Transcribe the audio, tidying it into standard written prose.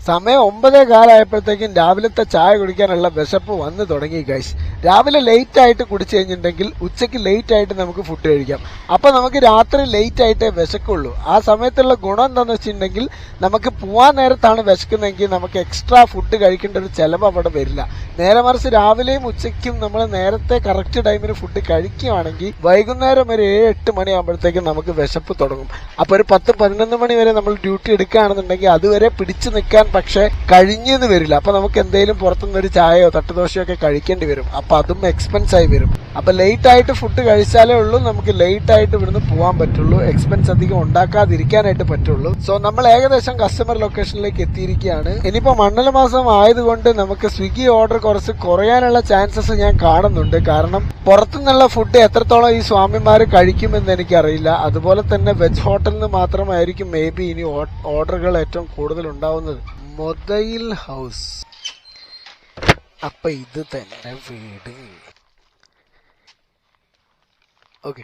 സമയം 9:15 രാവിലത്തെ ചായ കുടിക്കാനുള്ള വിശപ്പ് വന്ന് തുടങ്ങി ഗൈസ്. രാവിലെ ലേറ്റ് ആയിട്ട് കുടിച്ചു കഴിഞ്ഞിട്ടുണ്ടെങ്കിൽ ഉച്ചയ്ക്ക് ലേറ്റ് ആയിട്ട് നമുക്ക് ഫുഡ് കഴിക്കാം. അപ്പോൾ നമുക്ക് രാത്രി ലേറ്റ് ആയിട്ടേ വിശക്കുള്ളൂ. ആ സമയത്തുള്ള ഗുണം എന്താണെന്ന് വെച്ചിട്ടുണ്ടെങ്കിൽ നമുക്ക് പോവാൻ നേരത്താണ് വിശക്കുന്നതെങ്കിൽ നമുക്ക് എക്സ്ട്രാ ഫുഡ് കഴിക്കേണ്ട ഒരു ചിലവ് അവിടെ വരില്ല. നേരെ മറിച്ച് രാവിലെയും ഉച്ചയ്ക്കും നമ്മൾ നേരത്തെ കറക്റ്റ് ടൈമിന് ഫുഡ് കഴിക്കുകയാണെങ്കിൽ വൈകുന്നേരം ഒരു 7-8 മണിയാകുമ്പോഴത്തേക്കും നമുക്ക് വിശപ്പ് തുടങ്ങും. അപ്പോൾ ഒരു 10-11 മണി വരെ നമ്മൾ ഡ്യൂട്ടി എടുക്കുകയാണെന്നുണ്ടെങ്കിൽ അതുവരെ പിടിച്ചു നിൽക്കാൻ പക്ഷെ കഴിഞ്ഞെന്ന് വരില്ല. അപ്പൊ നമുക്ക് എന്തെങ്കിലും പുറത്തുനിന്നൊരു ചായയോ തട്ടുദോശയോ ഒക്കെ കഴിക്കേണ്ടി വരും. അപ്പൊ അതും എക്സ്പെൻസ് ആയി വരും. അപ്പൊ ലേറ്റ് ആയിട്ട് ഫുഡ് കഴിച്ചാലേ ഉള്ളൂ നമുക്ക് ലേറ്റ് ആയിട്ട് ഇവിടുന്ന് പോകാൻ പറ്റുള്ളൂ, എക്സ്പെൻസ് അധികം ഉണ്ടാക്കാതിരിക്കാനായിട്ട് പറ്റുള്ളൂ. സോ നമ്മൾ ഏകദേശം കസ്റ്റമർ ലൊക്കേഷനിലേക്ക് എത്തിയിരിക്കുകയാണ്. ഇനിയിപ്പോ മണ്ഡല മാസം ആയതുകൊണ്ട് നമുക്ക് സ്വിഗ്ഗി ഓർഡർ കുറച്ച് കുറയാനുള്ള ചാൻസസ് ഞാൻ കാണുന്നുണ്ട്. കാരണം പുറത്തുനിന്നുള്ള ഫുഡ് എത്രത്തോളം ഈ സ്വാമിമാര് കഴിക്കുമെന്ന് എനിക്കറിയില്ല. അതുപോലെ തന്നെ വെജ് ഹോട്ടലിൽ നിന്ന് മാത്രമായിരിക്കും മേ ബി ഇനി ഓർഡറുകൾ ഏറ്റവും കൂടുതൽ ഉണ്ടാവുന്നത്. മൊതയിൽ ഹൗസ്. അപ്പൊ ഇത് തന്നെ വീട്. ഓക്കെ.